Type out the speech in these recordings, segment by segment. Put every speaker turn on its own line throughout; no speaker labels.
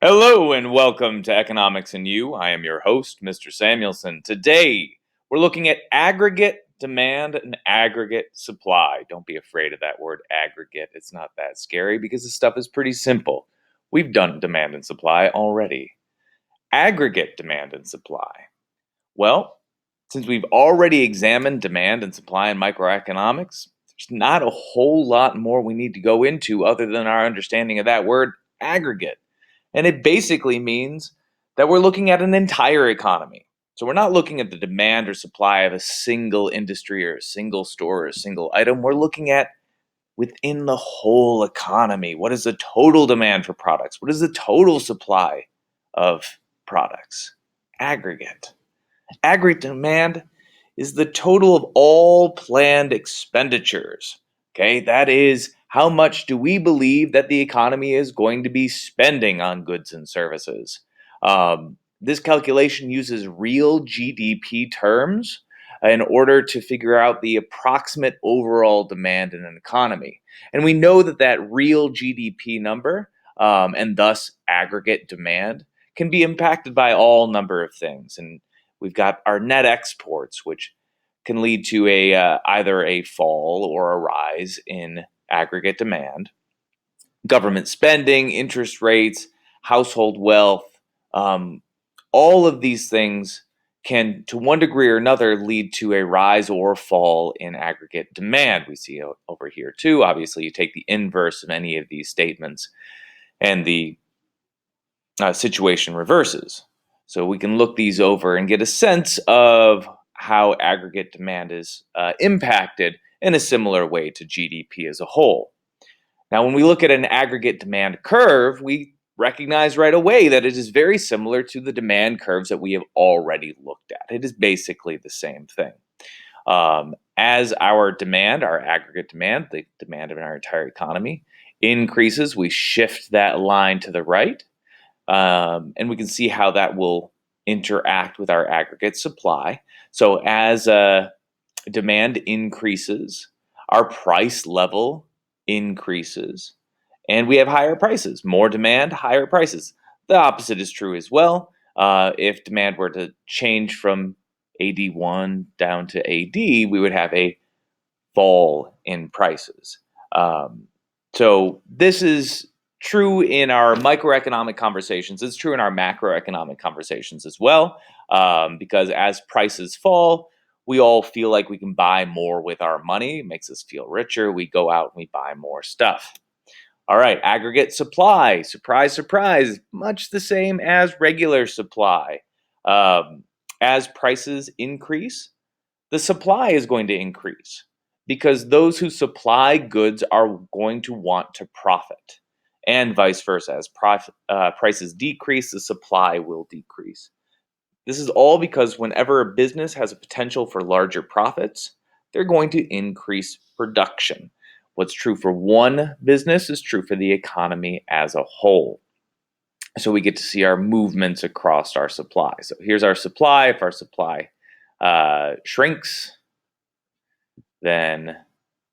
Hello and welcome to Economics and You. I am your host, Mr. Samuelson. Today, we're looking at aggregate demand and aggregate supply. Don't be afraid of that word aggregate. It's not that scary because the stuff is pretty simple. We've done demand and supply already. Aggregate demand and supply. Well, since we've already examined demand and supply in microeconomics, there's not a whole lot more we need to go into other than our understanding of that word aggregate. And it basically means that we're looking at an entire economy. So we're not looking at the demand or supply of a single industry or a single store or a single item. We're looking at within the whole economy. What is the total demand for products? What is the total supply of products? Aggregate. Aggregate demand is the total of all planned expenditures. Okay, that is how much do we believe that the economy is going to be spending on goods and services. This calculation uses real GDP terms in order to figure out the approximate overall demand in an economy. And we know that that real GDP number and thus aggregate demand can be impacted by all number of things. And we've got our net exports, which can lead to either a fall or a rise in aggregate demand. Government spending, interest rates, household wealth, all of these things can, to one degree or another, lead to a rise or fall in aggregate demand. We see it over here too. Obviously, you take the inverse of any of these statements, and the situation reverses. So we can look these over and get a sense of how aggregate demand is impacted in a similar way to GDP as a whole. Now, when we look at an aggregate demand curve, we recognize right away that it is very similar to the demand curves that we have already looked at. It is basically the same thing. As our demand, our aggregate demand, the demand of our entire economy, increases, we shift that line to the right. And we can see how that will interact with our aggregate supply. So as demand increases, our price level increases, and we have higher prices. More demand, higher prices. The opposite is true as well. If demand were to change from AD1 down to AD, we would have a fall in prices. So this is true in our microeconomic conversations. It's true in our macroeconomic conversations as well, because as prices fall, we all feel like we can buy more with our money. It makes us feel richer. We go out and we buy more stuff. All right, aggregate supply. Surprise, surprise. Much the same as regular supply. As prices increase, the supply is going to increase because those who supply goods are going to want to profit, and vice versa. As prices decrease, the supply will decrease. This is all because whenever a business has a potential for larger profits, they're going to increase production. What's true for one business is true for the economy as a whole. So we get to see our movements across our supply. So here's our supply. If our supply shrinks, then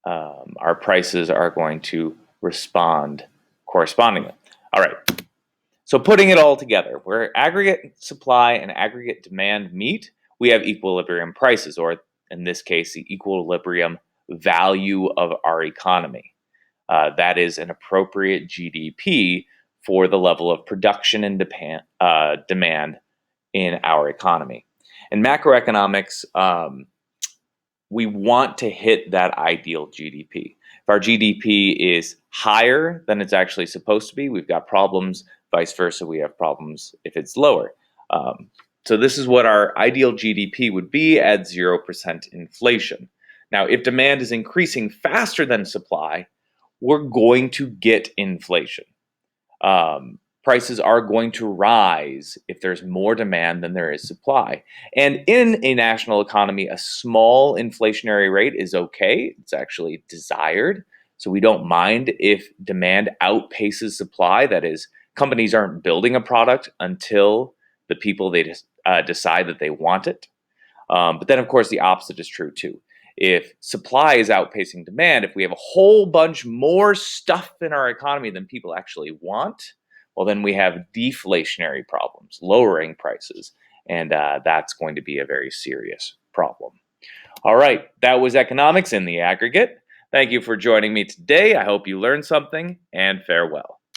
our prices are going to respond correspondingly. All right. So putting it all together, where aggregate supply and aggregate demand meet, we have equilibrium prices, or in this case, the equilibrium value of our economy. That is an appropriate GDP for the level of production and demand in our economy. In macroeconomics, we want to hit that ideal GDP. If our GDP is higher than it's actually supposed to be, we've got problems. Vice versa, we have problems if it's lower. So this is what our ideal GDP would be at 0% inflation. Now, if demand is increasing faster than supply, we're going to get inflation. Prices are going to rise if there's more demand than there is supply. And in a national economy, a small inflationary rate is okay. It's actually desired. So we don't mind if demand outpaces supply. That is, companies aren't building a product until the people they decide that they want it. But then, of course, the opposite is true too. If supply is outpacing demand, if we have a whole bunch more stuff in our economy than people actually want, well, then we have deflationary problems, lowering prices. And that's going to be a very serious problem. All right, that was economics in the aggregate. Thank you for joining me today. I hope you learned something, and farewell.